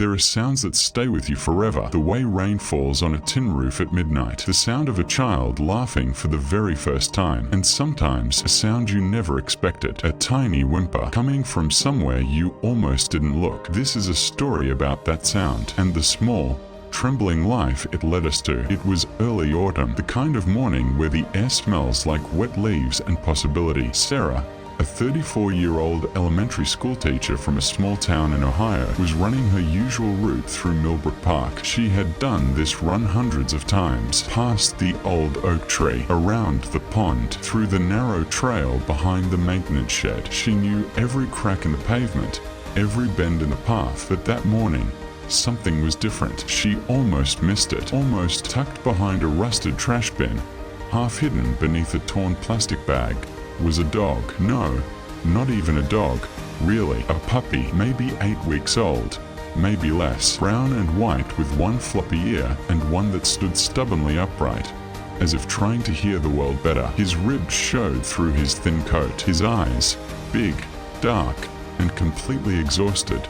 There are sounds that stay with you forever. The way rain falls on a tin roof at midnight, the sound of a child laughing for the very first time, and sometimes a sound you never expected, a tiny whimper coming from somewhere you almost didn't look. This is a story about that sound and the small, trembling life it led us to. It was early autumn, the kind of morning where the air smells like wet leaves and possibility. Sarah, a 34-year-old elementary school teacher from a small town in Ohio, was running her usual route through Millbrook Park. She had done this run hundreds of times, past the old oak tree, around the pond, through the narrow trail behind the maintenance shed. She knew every crack in the pavement, every bend in the path, but that morning, something was different. She almost missed it, almost tucked behind a rusted trash bin, half hidden beneath a torn plastic bag, was a dog. No, not even a dog, really. A puppy, maybe 8 weeks old, maybe less. Brown and white with one floppy ear and one that stood stubbornly upright, as if trying to hear the world better. His ribs showed through his thin coat. His eyes, big, dark, and completely exhausted,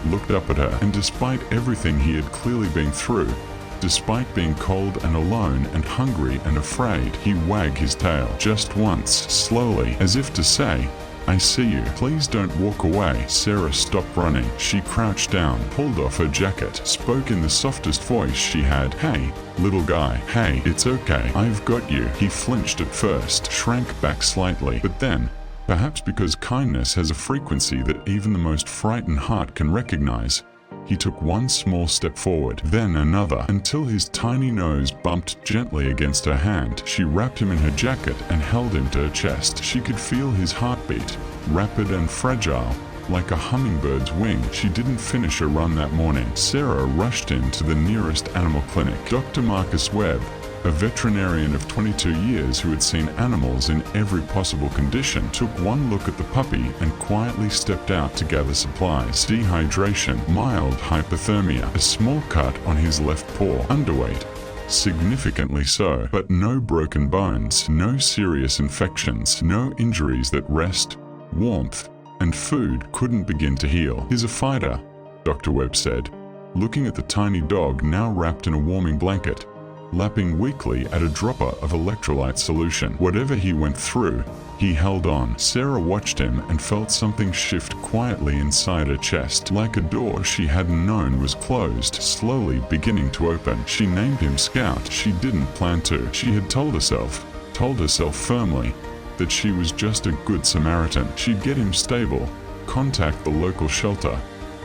looked up at her, and despite everything he had clearly been through, despite being cold and alone and hungry and afraid, he wagged his tail just once, slowly, as if to say, "I see you. Please don't walk away." Sarah stopped running. She crouched down, pulled off her jacket, spoke in the softest voice she had. "Hey, little guy. Hey, it's okay. I've got you." He flinched at first, shrank back slightly, but then, perhaps because kindness has a frequency that even the most frightened heart can recognize, he took one small step forward, then another, until his tiny nose bumped gently against her hand. She wrapped him in her jacket and held him to her chest. She could feel his heartbeat, rapid and fragile, like a hummingbird's wing. She didn't finish a run that morning. Sarah rushed into the nearest animal clinic. Dr. Marcus Webb, a veterinarian of 22 years who had seen animals in every possible condition, took one look at the puppy and quietly stepped out to gather supplies. Dehydration, mild hypothermia, a small cut on his left paw, underweight, significantly so, but no broken bones, no serious infections, no injuries that rest, warmth, and food couldn't begin to heal. "He's a fighter," Dr. Webb said, looking at the tiny dog now wrapped in a warming blanket, lapping weakly at a dropper of electrolyte solution. Whatever he went through, he held on. Sarah watched him and felt something shift quietly inside her chest, like a door she hadn't known was closed, slowly beginning to open. She named him Scout. She didn't plan to. She had told herself firmly, that she was just a good Samaritan. She'd get him stable, contact the local shelter,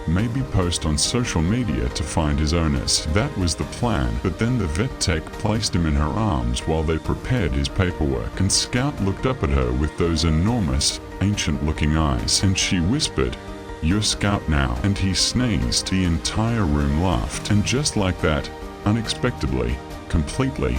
maybe post on social media to find his owners. That was the plan, but then the vet tech placed him in her arms while they prepared his paperwork, and Scout looked up at her with those enormous, ancient-looking eyes, and she whispered, "You're Scout now." And he sneezed. The entire room laughed, and just like that, unexpectedly, completely,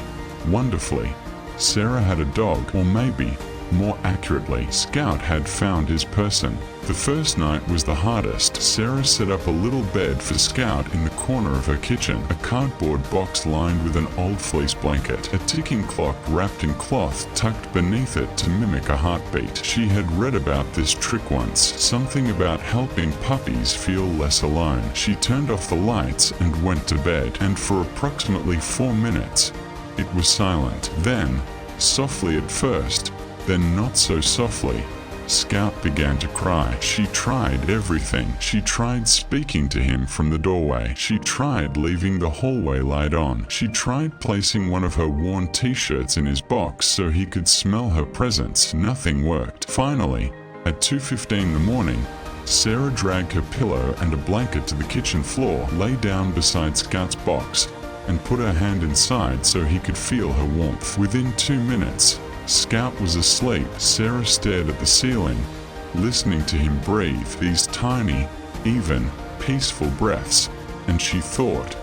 wonderfully, Sarah had a dog, or maybe, more accurately, Scout had found his person. The first night was the hardest. Sarah set up a little bed for Scout in the corner of her kitchen, a cardboard box lined with an old fleece blanket, a ticking clock wrapped in cloth tucked beneath it to mimic a heartbeat. She had read about this trick once, something about helping puppies feel less alone. She turned off the lights and went to bed, and for approximately 4 minutes, it was silent. Then, softly at first, then not so softly, Scout began to cry. She tried everything. She tried speaking to him from the doorway. She tried leaving the hallway light on. She tried placing one of her worn t-shirts in his box so he could smell her presence. Nothing worked. Finally, at 2:15 in the morning, Sarah dragged her pillow and a blanket to the kitchen floor, lay down beside Scout's box, and put her hand inside so he could feel her warmth. Within 2 minutes, Scout was asleep. Sarah stared at the ceiling, listening to him breathe, these tiny, even, peaceful breaths, and she thought,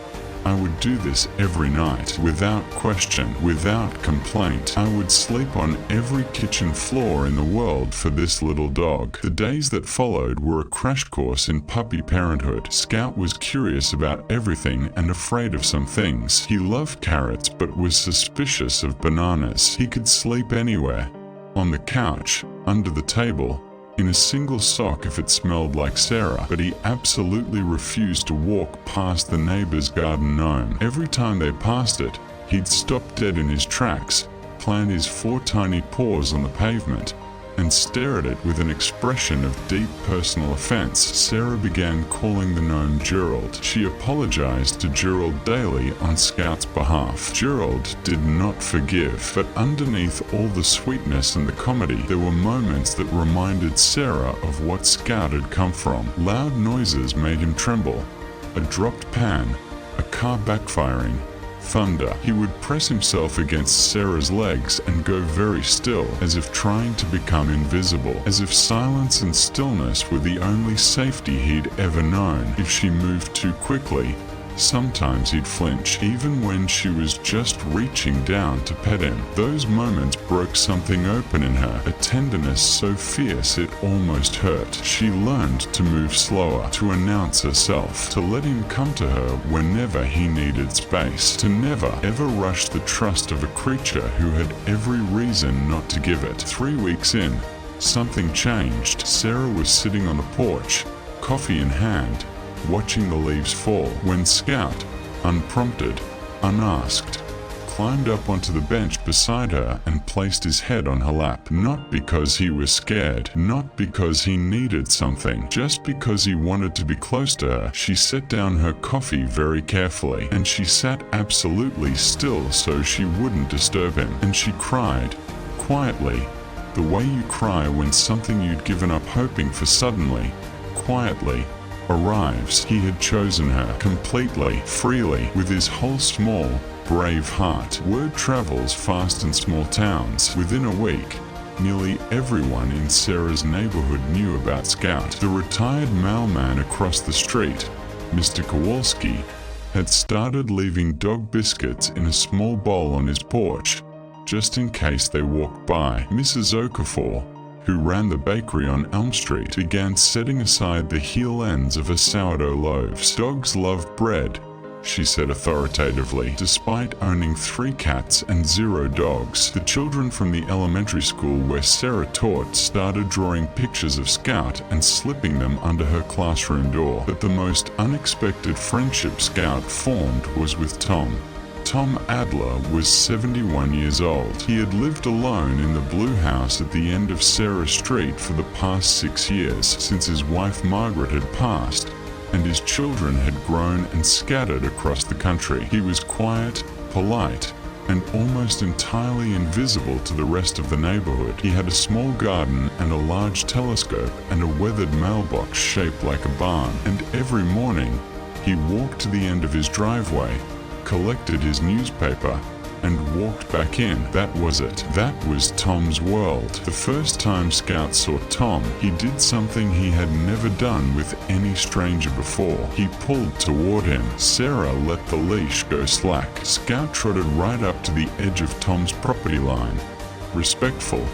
I would do this every night, without question, without complaint. I would sleep on every kitchen floor in the world for this little dog. The days that followed were a crash course in puppy parenthood. Scout was curious about everything and afraid of some things. He loved carrots but was suspicious of bananas. He could sleep anywhere, on the couch, under the table, in a single sock if it smelled like Sarah, but he absolutely refused to walk past the neighbor's garden gnome. Every time they passed it, he'd stop dead in his tracks, plant his 4 tiny paws on the pavement, and stare at it with an expression of deep personal offense. Sarah began calling the gnome Gerald. She apologized to Gerald daily on Scout's behalf. Gerald did not forgive, but underneath all the sweetness and the comedy, there were moments that reminded Sarah of what Scout had come from. Loud noises made him tremble. A dropped pan, a car backfiring, thunder. He would press himself against Sarah's legs and go very still, as if trying to become invisible, as if silence and stillness were the only safety he'd ever known. If she moved too quickly, sometimes he'd flinch, even when she was just reaching down to pet him. Those moments broke something open in her, a tenderness so fierce it almost hurt. She learned to move slower, to announce herself, to let him come to her whenever he needed space, to never ever rush the trust of a creature who had every reason not to give it. 3 weeks in, something changed. Sarah was sitting on the porch, coffee in hand, watching the leaves fall, when Scout, unprompted, unasked, climbed up onto the bench beside her and placed his head on her lap. Not because he was scared, not because he needed something, just because he wanted to be close to her. She set down her coffee very carefully, and she sat absolutely still so she wouldn't disturb him. And she cried, quietly, the way you cry when something you'd given up hoping for suddenly, quietly, arrives. He had chosen her completely, freely, with his whole small, brave heart. Word travels fast in small towns. Within a week, nearly everyone in Sarah's neighborhood knew about Scout. The retired mailman across the street, Mr. Kowalski, had started leaving dog biscuits in a small bowl on his porch, just in case they walked by. Mrs. Okafor, who ran the bakery on Elm Street, began setting aside the heel ends of her sourdough loaves. Dogs love bread, she said authoritatively. Despite owning 3 cats and 0 dogs, the children from the elementary school where Sarah taught started drawing pictures of Scout and slipping them under her classroom door. But the most unexpected friendship Scout formed was with Tom. Tom Adler was 71 years old. He had lived alone in the blue house at the end of Sarah Street for the past 6 years, since his wife Margaret had passed, and his children had grown and scattered across the country. He was quiet, polite, and almost entirely invisible to the rest of the neighborhood. He had a small garden and a large telescope and a weathered mailbox shaped like a barn, and every morning he walked to the end of his driveway, collected his newspaper, and walked back in. That was it. That was Tom's world. The first time Scout saw Tom, he did something he had never done with any stranger before. He pulled toward him. Sarah let the leash go slack. Scout trotted right up to the edge of Tom's property line, respectful,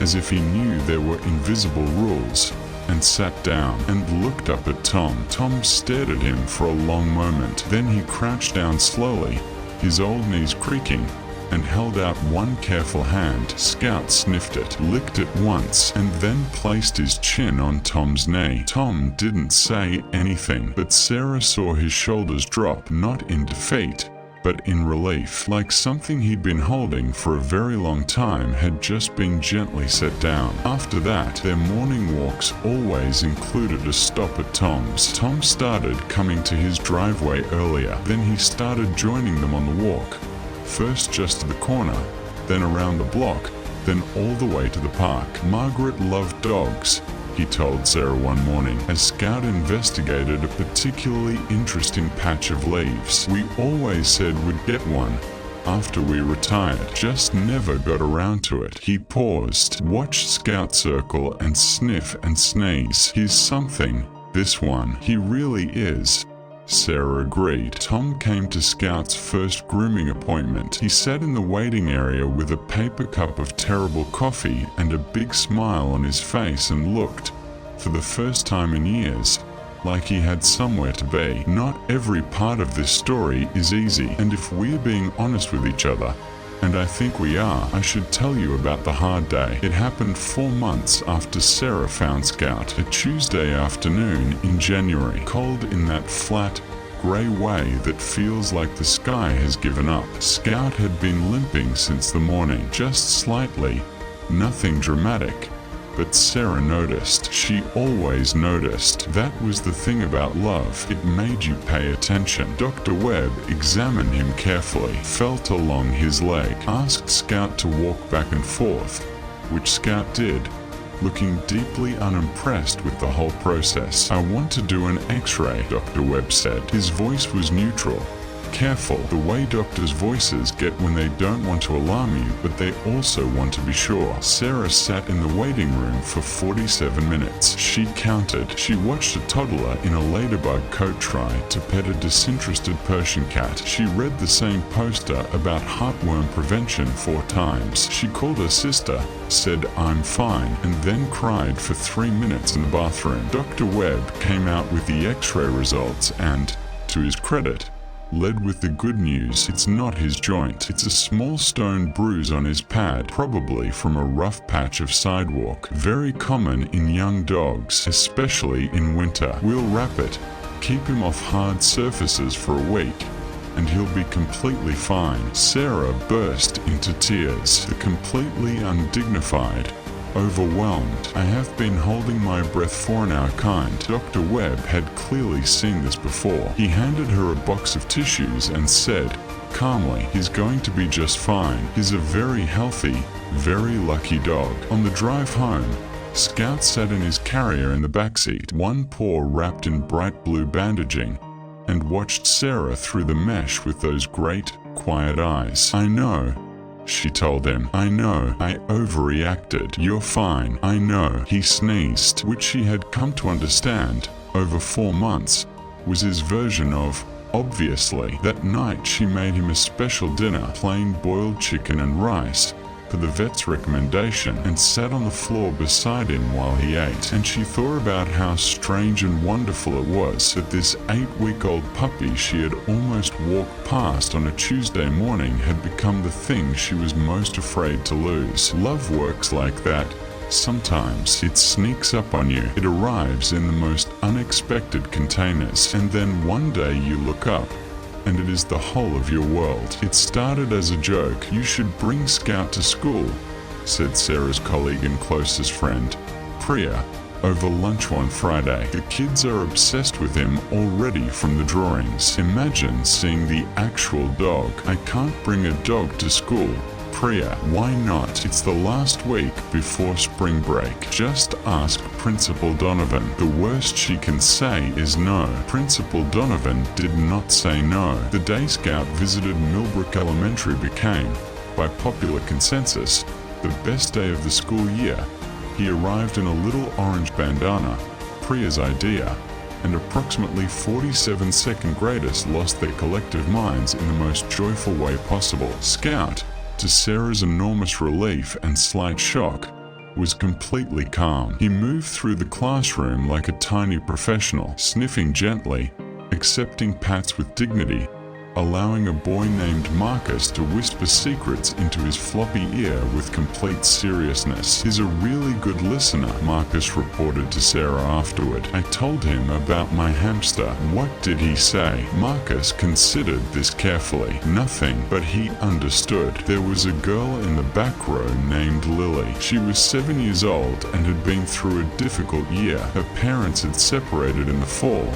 as if he knew there were invisible rules, and sat down and looked up at Tom. Tom stared at him for a long moment. Then he crouched down slowly, his old knees creaking, and held out one careful hand. Scout sniffed it, licked it once, and then placed his chin on Tom's knee. Tom didn't say anything, but Sarah saw his shoulders drop, not in defeat, but in relief, like something he'd been holding for a very long time had just been gently set down. After that, their morning walks always included a stop at Tom's. Tom started coming to his driveway earlier, then he started joining them on the walk, first just to the corner, then around the block, then all the way to the park. Margaret loved dogs, he told Sarah one morning, as Scout investigated a particularly interesting patch of leaves. We always said we'd get one after we retired, just never got around to it. He paused, watched Scout circle and sniff and sneeze. He's something, this one. He really is, Sarah agreed. Tom came to Scout's first grooming appointment. He sat in the waiting area with a paper cup of terrible coffee and a big smile on his face and looked, for the first time in years, like he had somewhere to be. Not every part of this story is easy, and if we're being honest with each other, And I think we are. I should tell you about the hard day. It happened 4 months after Sarah found Scout. A Tuesday afternoon in January. Cold in that flat, grey way that feels like the sky has given up. Scout had been limping since the morning, just slightly. Nothing dramatic. But Sarah noticed. She always noticed. That was the thing about love. It made you pay attention. Dr. Webb examined him carefully, felt along his leg, asked Scout to walk back and forth, which Scout did, looking deeply unimpressed with the whole process. "I want to do an X-ray," Dr. Webb said. His voice was neutral. Careful, the way doctors' voices get when they don't want to alarm you, but they also want to be sure. Sarah sat in the waiting room for 47 minutes. She counted. She watched a toddler in a ladybug coat try to pet a disinterested Persian cat. She read the same poster about heartworm prevention 4 times. She called her sister, said "I'm fine," and then cried for 3 minutes in the bathroom. Dr. Webb came out with the X-ray results and, to his credit, led with the good news. It's not his joint. It's a small stone bruise on his pad, probably from a rough patch of sidewalk. Very common in young dogs, especially in winter. We'll wrap it, keep him off hard surfaces for a week, and he'll be completely fine. Sarah burst into tears, the completely undignified, overwhelmed. "I have been holding my breath for an hour kind." Dr. Webb had clearly seen this before. He handed her a box of tissues and said, calmly, "He's going to be just fine. He's a very healthy, very lucky dog." On the drive home, Scout sat in his carrier in the backseat, one paw wrapped in bright blue bandaging, and watched Sarah through the mesh with those great, quiet eyes. "I know," she told him. "I know, I overreacted. You're fine. I know." He sneezed, which she had come to understand, over 4 months, was his version of obviously. That night she made him a special dinner, plain boiled chicken and rice, for the vet's recommendation, and sat on the floor beside him while he ate. And she thought about how strange and wonderful it was that this 8-week-old puppy she had almost walked past on a Tuesday morning had become the thing she was most afraid to lose. Love works like that. Sometimes it sneaks up on you. It arrives in the most unexpected containers, and then one day you look up, and it is the whole of your world. It started as a joke. "You should bring Scout to school," said Sarah's colleague and closest friend, Priya, over lunch one Friday. "The kids are obsessed with him already from the drawings. Imagine seeing the actual dog." "I can't bring a dog to school." "Priya, why not? It's the last week before spring break. Just ask Principal Donovan. The worst she can say is no." Principal Donovan did not say no. The day Scout visited Millbrook Elementary became, by popular consensus, the best day of the school year. He arrived in a little orange bandana, Priya's idea, and approximately 47 second graders lost their collective minds in the most joyful way possible. Scout, to Sarah's enormous relief and slight shock, was completely calm. He moved through the classroom like a tiny professional, sniffing gently, accepting pats with dignity, allowing a boy named Marcus to whisper secrets into his floppy ear with complete seriousness. "He's a really good listener," Marcus reported to Sarah afterward. "I told him about my hamster." "What did he say?" Marcus considered this carefully. "Nothing, but he understood. There was a girl in the back row named Lily. She was 7 years old and had been through a difficult year. Her parents had separated in the fall,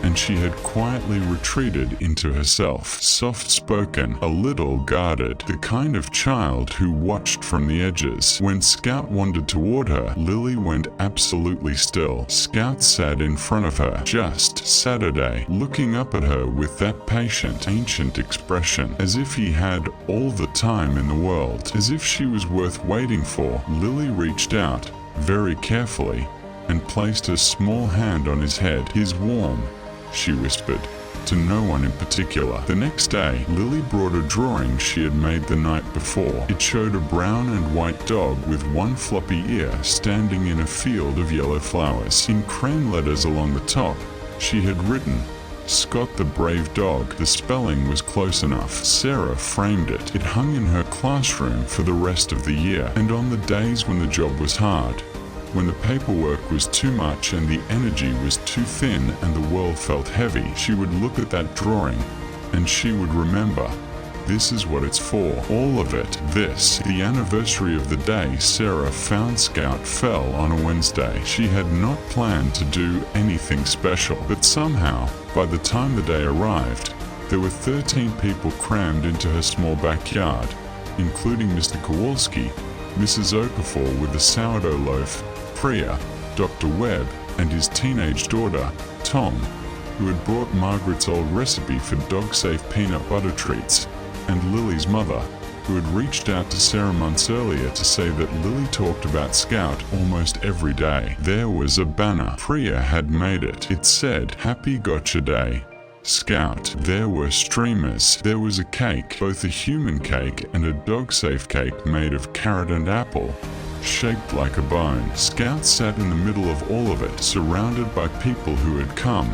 and she had quietly retreated into herself. Soft-spoken, a little guarded, the kind of child who watched from the edges. When Scout wandered toward her, Lily went absolutely still. Scout sat in front of her, just Saturday, looking up at her with that patient, ancient expression, as if he had all the time in the world, as if she was worth waiting for. Lily reached out, very carefully, and placed her small hand on his head. "He's warm," she whispered, to no one in particular. The next day, Lily brought a drawing she had made the night before. It showed a brown and white dog with one floppy ear standing in a field of yellow flowers. In crayon letters along the top, she had written, Scott the brave dog. The spelling was close enough. Sarah framed it. It hung in her classroom for the rest of the year. And on the days when the job was hard, when the paperwork was too much and the energy was too thin and the world felt heavy, she would look at that drawing and she would remember, this is what it's for. All of it. This. The anniversary of the day Sarah found Scout fell on a Wednesday. She had not planned to do anything special, but somehow, by the time the day arrived, there were 13 people crammed into her small backyard, including Mr. Kowalski, Mrs. Okafor with the sourdough loaf, Priya, Dr. Webb, and his teenage daughter, Tom, who had brought Margaret's old recipe for dog-safe peanut butter treats, and Lily's mother, who had reached out to Sarah months earlier to say that Lily talked about Scout almost every day. There was a banner. Priya had made it. It said, "Happy Gotcha Day, Scout." There were streamers. There was a cake, both a human cake and a dog-safe cake made of carrot and apple, shaped like a bone. Scout sat in the middle of all of it, surrounded by people who had come,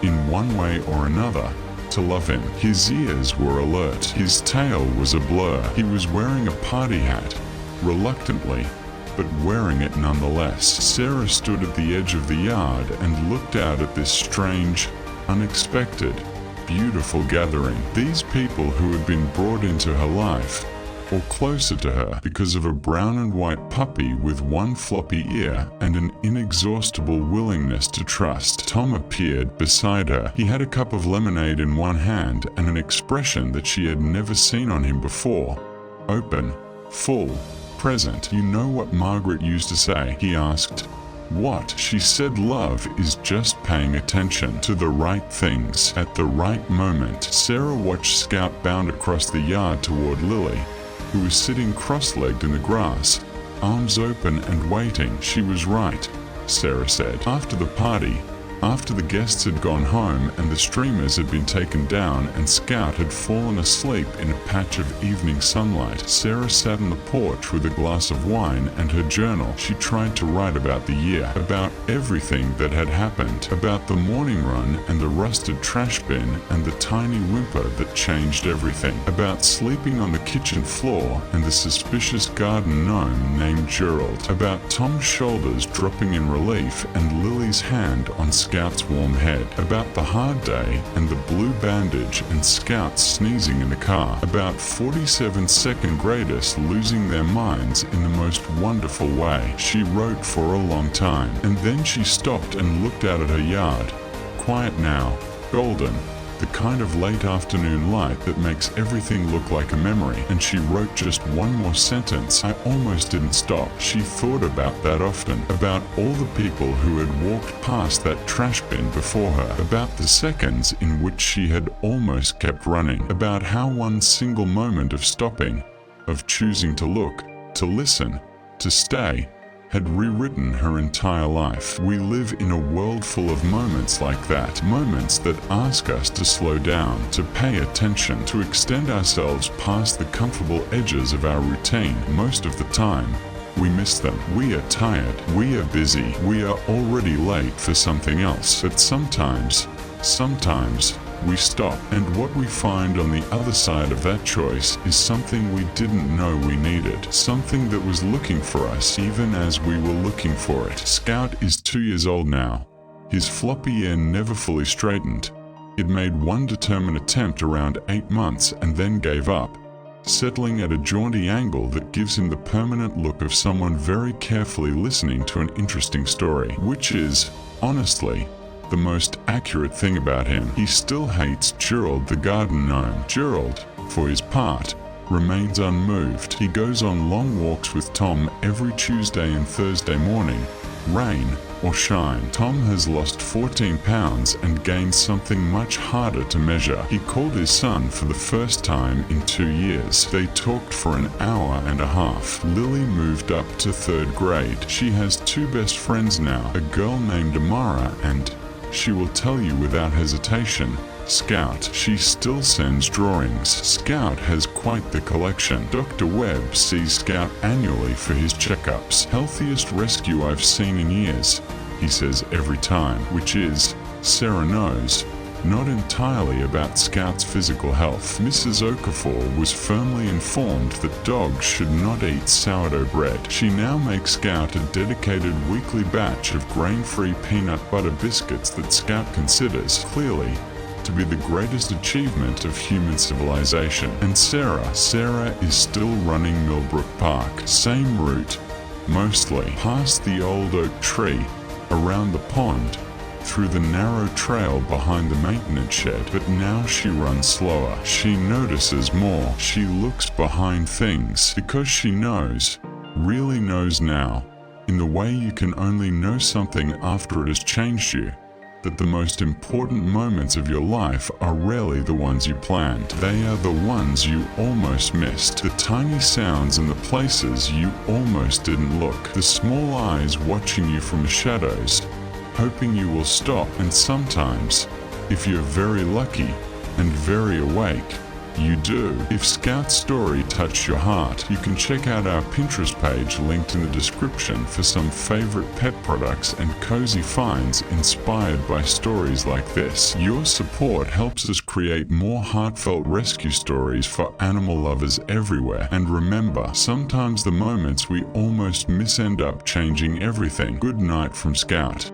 in one way or another, to love him. His ears were alert. His tail was a blur. He was wearing a party hat, reluctantly, but wearing it nonetheless. Sarah stood at the edge of the yard and looked out at this strange, unexpected, beautiful gathering. These people who had been brought into her life, or closer to her, because of a brown and white puppy with one floppy ear and an inexhaustible willingness to trust. Tom appeared beside her. He had a cup of lemonade in one hand and an expression that she had never seen on him before. Open, full, present. "You know what Margaret used to say?" he asked. "What?" She said, "Love is just paying attention to the right things at the right moment." Sarah watched Scout bound across the yard toward Lily, who was sitting cross-legged in the grass, arms open and waiting. She was right, Sarah said. After the party, after the guests had gone home and the streamers had been taken down and Scout had fallen asleep in a patch of evening sunlight, Sarah sat on the porch with a glass of wine and her journal. She tried to write about the year, about everything that had happened, about the morning run and the rusted trash bin and the tiny whimper that changed everything, about sleeping on the kitchen floor and the suspicious garden gnome named Gerald, about Tom's shoulders dropping in relief and Lily's hand on Scout's warm head, about the hard day and the blue bandage and Scout sneezing in the car, about 47 second graders losing their minds in the most wonderful way. She wrote for a long time, and then she stopped and looked out at her yard. Quiet now, golden, the kind of late afternoon light that makes everything look like a memory, and she wrote just one more sentence. I almost didn't stop. She thought about that often, about all the people who had walked past that trash bin before her, about the seconds in which she had almost kept running, about how one single moment of stopping, of choosing to look, to listen, to stay, had rewritten her entire life. We live in a world full of moments like that, moments that ask us to slow down, to pay attention, to extend ourselves past the comfortable edges of our routine. Most of the time, we miss them. We are tired, we are busy, we are already late for something else. But sometimes, we stop, and what we find on the other side of that choice is something we didn't know we needed, something that was looking for us even as we were looking for it. Scout is 2 years old now. His floppy ear never fully straightened. It made one determined attempt around 8 months and then gave up, settling at a jaunty angle that gives him the permanent look of someone very carefully listening to an interesting story, which is, honestly, the most accurate thing about him. He still hates Gerald the garden gnome. Gerald, for his part, remains unmoved. He goes on long walks with Tom every Tuesday and Thursday morning, rain or shine. Tom has lost 14 pounds and gained something much harder to measure. He called his son for the first time in 2 years. They talked for an hour and a half. Lily moved up to 3rd grade. She has 2 best friends now, a girl named Amara and, she will tell you without hesitation, Scout. She still sends drawings. Scout has quite the collection. Dr. Webb sees Scout annually for his checkups. Healthiest rescue I've seen in years, he says every time, which is, Sarah knows, not entirely about Scout's physical health. Mrs. Okafor was firmly informed that dogs should not eat sourdough bread. She now makes Scout a dedicated weekly batch of grain-free peanut butter biscuits that Scout considers, clearly, to be the greatest achievement of human civilization. And Sarah is still running Millbrook Park. Same route, mostly, past the old oak tree, around the pond, through the narrow trail behind the maintenance shed, but now she runs slower. She notices more. She looks behind things, because she knows, really knows now, in the way you can only know something after it has changed you, that the most important moments of your life are rarely the ones you planned. They are the ones you almost missed. The tiny sounds in the places you almost didn't look. The small eyes watching you from the shadows, hoping you will stop. And sometimes, if you're very lucky and very awake, you do. If Scout's story touched your heart, you can check out our Pinterest page linked in the description for some favorite pet products and cozy finds inspired by stories like this. Your support helps us create more heartfelt rescue stories for animal lovers everywhere. And remember, sometimes the moments we almost miss end up changing everything. Good night from Scout.